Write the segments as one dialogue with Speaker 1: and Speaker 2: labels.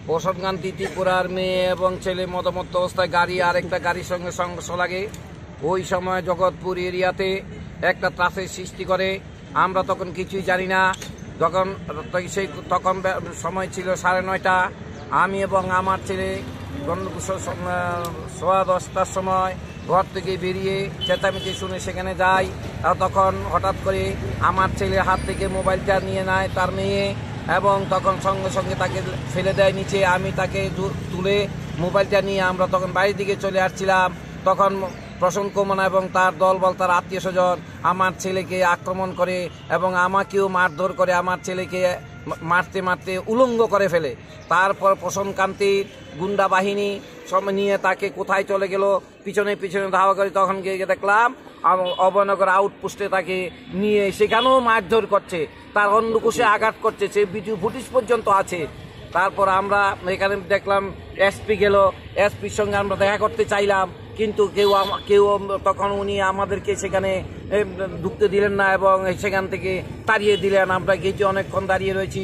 Speaker 1: প্রসন্নকান্তি ত্রিপুরার মেয়ে এবং ছেলে মদমত্ত অবস্থায় গাড়ি আরেকটা গাড়ির সঙ্গে সংঘর্ষ লাগে। ওই সময় জগৎপুর এরিয়াতে একটা ত্রাসের সৃষ্টি করে। আমরা তখন কিছুই জানি না। তখন সময় ছিল 9:30। আমি এবং আমার ছেলে 10:15 সময় ঘর থেকে বেরিয়ে চেঁচামেচি শুনে সেখানে যাই। তখন হঠাৎ করে আমার ছেলের হাত থেকে মোবাইলটা নিয়ে নেয় তার মেয়ে, এবং তখন সঙ্গে সঙ্গে তাকে ফেলে দেয় নিচে। আমি তাকে তুলে মোবাইলটা নিয়ে আমরা তখন বাড়ির দিকে চলে আসছিলাম। তখন প্রসন্ন কুমার এবং তার দলবল, তার আত্মীয় স্বজন আমার ছেলেকে আক্রমণ করে এবং আমাকেও মারধর করে, আমার ছেলেকে মারতে মারতে উলঙ্গ করে ফেলে। তারপর প্রসন্নকান্তির গুন্ডা বাহিনী সব নিয়ে তাকে কোথায় চলে গেল, পিছনে পিছনে ধাওয়া করে। তখন গিয়ে দেখলাম অভয়নগর আউটপোস্টে তাকে নিয়ে সেখানেও মারধর করছে, তার অন্ডকোষে আঘাত করছে, সে ভিডিও ফুটেজ পর্যন্ত আছে। তারপর আমরা এখানে দেখলাম এসপি গেল, এসপির সঙ্গে আমরা দেখা করতে চাইলাম, কিন্তু কেউ তখন উনি আমাদেরকে সেখানে ঢুকতে দিলেন না এবং সেখান থেকে তাড়িয়ে দিলেন। আমরা গেছি, অনেকক্ষণ দাঁড়িয়ে রয়েছি।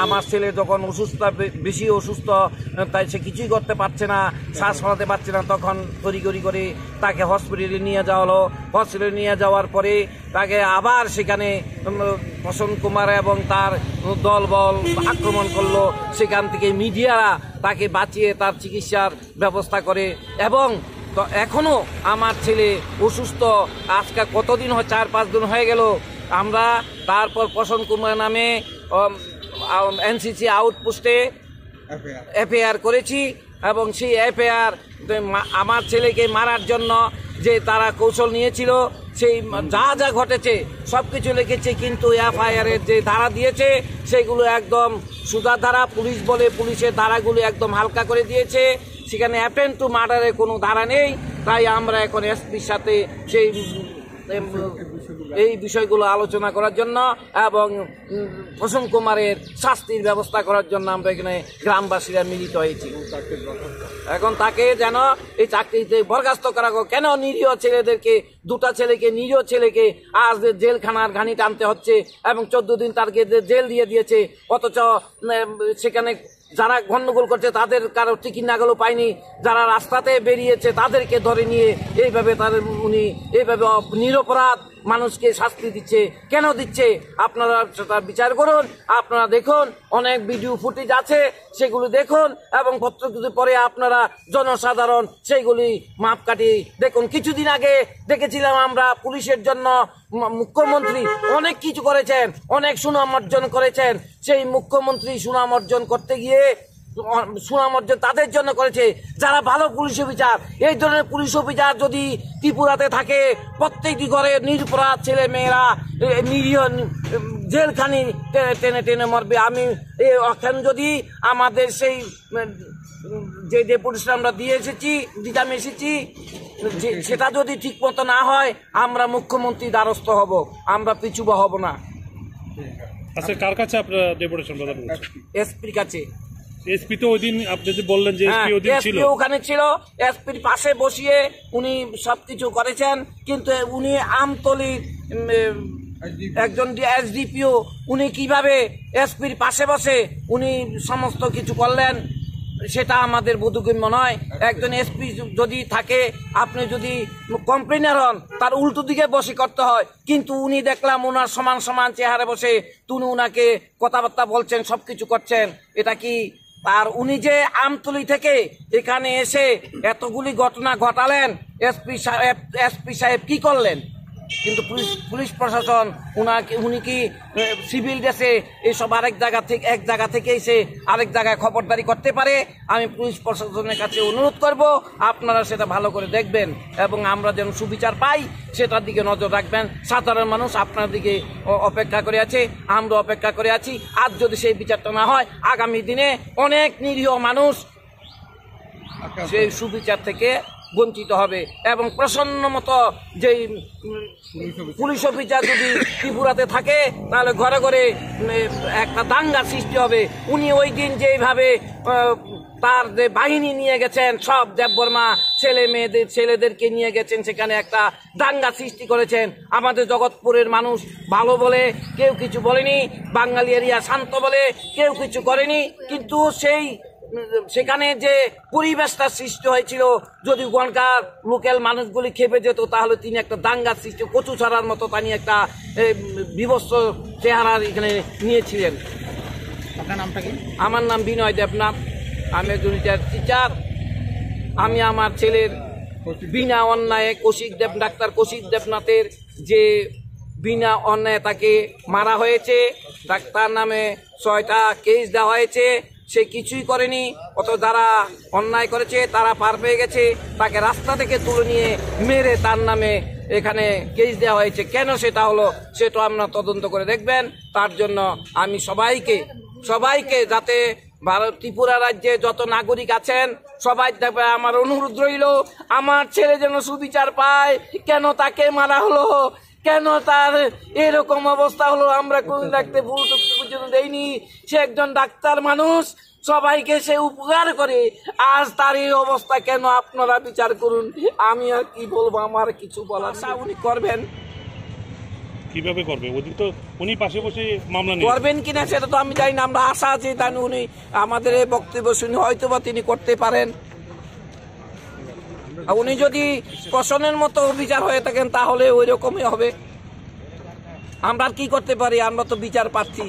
Speaker 1: আমার ছেলে যখন বেশি অসুস্থ, তাই সে কিছুই করতে পারছে না, শ্বাস ফলাতে পারছে না, তখন তড়িঘড়ি করে তাকে হসপিটালে নিয়ে যাওয়া হলো। হসপিটালে নিয়ে যাওয়ার পরে তাকে আবার সেখানে প্রসন্ন কুমার এবং তার দলবল আক্রমণ করলো। সেখান থেকে মিডিয়ারা তাকে বাঁচিয়ে তার চিকিৎসার ব্যবস্থা করে। এবং এখনো আমার ছেলে অসুস্থ। আজকে কতদিন 4-5 দিন হয়ে গেল। আমরা তারপর প্রসন্ন কুমার নামে এনসিসি আউটপোস্টে এফআইআর করেছি, এবং সেই এফআইআর আমার ছেলেকে মারার জন্য যে তারা কৌশল নিয়েছিল, সেই যা যা ঘটেছে সব কিছু লিখেছে, কিন্তু এফআইআরের যে ধারা দিয়েছে সেগুলো একদম সুদা ধারা। পুলিশ বলে পুলিশের ধারাগুলো একদম হালকা করে দিয়েছে, সেখানে অ্যাটেম্প টু মার্ডারের কোনো ধারা নেই। তাই আমরা এখন এসপির সাথে এই বিষয়গুলো আলোচনা করার জন্য এবং প্রসন্ন কুমারের শাস্তির ব্যবস্থা করার জন্য আমরা এখানে গ্রামবাসীরা মিলিত হয়েছি। এখন তাকে যেন এই চাকরিতে বরখাস্ত করা হোক। কেন নিরীহ ছেলেদেরকে, 2টা ছেলেকে, নিরীহ ছেলেকে আজ জেলখানার ঘানি টানতে হচ্ছে এবং 14 দিন তারকে জেল দিয়ে দিয়েছে, অথচ সেখানে যারা গন্ডগোল করছে তাদের কারো টিকিট নাগালও পায়নি, যারা রাস্তাতে বেরিয়েছে তাদেরকে ধরে নিয়ে এইভাবে উনি এইভাবে নিরপরাধ মানুষকে শাস্তি দিচ্ছে। কেন দিচ্ছে আপনারা সেটা বিচার করুন। আপনারা দেখুন, অনেক ভিডিও ফুটেজ আছে, সেগুলো দেখুন এবং পত্রগুলি পরে আপনারা জনসাধারণ সেইগুলি মাপকাঠি দেখুন। কিছুদিন আগে দেখেছিলাম আমরা পুলিশের জন্য মুখ্যমন্ত্রী অনেক কিছু করেছেন, অনেক সুনাম অর্জন করেছেন। সেই মুখ্যমন্ত্রী সুনাম অর্জন করতে গিয়ে সুনাম অর্জন তাদের জন্য করেছে যারা ভালো পুলিশ অফিসার। এই ধরনের পুলিশ অফিসার যদি ত্রিপুরাতে থাকে, প্রত্যেকটি ঘরে নিরপরাধ ছেলে মেয়েরা নিরীহ জেলখানি টেনে টেনে মরবে। আমি এখন যদি আমাদের সেই যে ডেপুটেশন আমরা দিতে এসেছি সেটা যদি ঠিক মতো না হয়, আমরা মুখ্যমন্ত্রী দ্বারস্থ হব, আমরা পিছুবা হব না।
Speaker 2: আচ্ছা, কার কাছে আপনারা ডেপুটেশন প্রদান করছেন?
Speaker 1: এসপির কাছে।
Speaker 2: এসপি তো ওই দিন আপনি যে বললেন যে এসপি ওই দিন ছিল,
Speaker 1: ওখানে ছিল, এসপির পাশে বসিয়ে উনি সবকিছু করেছেন, কিন্তু উনি আমতলির একজন এসডিপিও, উনি কিভাবে এসপির পাশে বসে উনি সমস্ত কিছু করলেন সেটা আমাদের বোধগম্য নয়। একজন এসপি যদি থাকে, আপনি যদি কমপ্লেনার হন, তার উল্টো দিকে বসে করতে হয়, কিন্তু উনি দেখলাম ওনার সমান সমান চেহারে বসে তুমি উনাকে কথাবার্তা বলছেন, সবকিছু করছেন। এটা কি? আর উনি যে আমতলী থেকে এখানে এসে এতগুলি ঘটনা ঘটালেন, এসপি সাহেব কি করলেন? কিন্তু পুলিশ প্রশাসন উনি কি সিভিল ড্রেসে এইসব এক জায়গা থেকে এসে আরেক জায়গায় খবরদারি করতে পারে? আমি পুলিশ প্রশাসনের কাছে অনুরোধ করব, আপনারা সেটা ভালো করে দেখবেন এবং আমরা যেন সুবিচার পাই সেটার দিকে নজর রাখবেন। সাধারণ মানুষ আপনার দিকে অপেক্ষা করে আছে, আমরা অপেক্ষা করে আছি। আজ যদি সেই বিচারটা না হয়, আগামী দিনে অনেক নিরীহ মানুষ সেই সুবিচার থেকে বঞ্চিত হবে। এবং প্রসন্ন মতো যেই পুলিশ অফিসার যদি ত্রিপুরাতে থাকে, তাহলে ঘরে ঘরে একটা দাঙ্গা সৃষ্টি হবে। উনি ওই দিন যেভাবে তার যে বাহিনী নিয়ে গেছেন, সব দেববর্মা ছেলেদেরকে নিয়ে গেছেন, সেখানে একটা দাঙ্গা সৃষ্টি করেছেন। আমাদের জগৎপুরের মানুষ ভালো বলে কেউ কিছু বলেনি, বাঙালি এরিয়া শান্ত বলে কেউ কিছু করেনি, কিন্তু সেই সেখানে যে পরিবেশটা সৃষ্টি হয়েছিল, যদি ওখানকার লোকাল মানুষগুলি খেপে যেত তাহলে তিনি একটা দাঙ্গার সৃষ্টি, কচু ছাড়ার মতো তিনি একটা বিভৎস চেহারার এখানে নিয়েছিলেন।
Speaker 3: আপনার নামটা কি?
Speaker 1: আমার নাম বিনয় দেবনাথ, আমি একজন টিচার। আমি আমার ছেলের বিনা অন্যায়ে ডাক্তার কৌশিক দেবনাথের যে বিনা অন্যায় তাকে মারা হয়েছে, ডাক্তার নামে 6টা কেস দেওয়া হয়েছে, সে কিছুই করেনি। অত যারা অন্যায় করেছে তারা পার পেয়ে গেছে, তাকে রাস্তা থেকে তুলে নিয়ে মেরে তার নামে এখানে কেস দেওয়া হয়েছে। কেন সেটা হলো সেটা আপনারা তদন্ত করে দেখবেন। তার জন্য আমি সবাইকে যাতে ত্রিপুরা রাজ্যে যত নাগরিক আছেন সবাই দেখবে, আমার অনুরোধ রইল আমার ছেলে যেন সুবিচার পায়। কেন তাকে মারা হলো, কেন তার এরকম অবস্থা হলো, আমরা কোন ডাক্তার পর্যন্ত দেইনি। সে একজন ডাক্তার মানুষ, সবাইকে সে উপকার করে, আজ তার এই অবস্থা কেন? আপনারা বিচার করুন। আমি আর কি বলবো, আমার কিছু বলার না। উনি করবেন,
Speaker 2: কিভাবে করবে? ওদিন তো উনি পাশে বসে মামলা নিয়ে
Speaker 1: করবেন কিনা সেটা তো আমি জানি না। আমরা আশা আছে উনি আমাদের এই বক্তব্য শুনে হয়তো বা তিনি করতে পারেন। উনি যদি প্রশ্নের মতো বিচার হয়ে থাকেন তাহলে ওই রকমই হবে। আমরা কি করতে পারি? আমরা তো বিচার পাচ্ছি।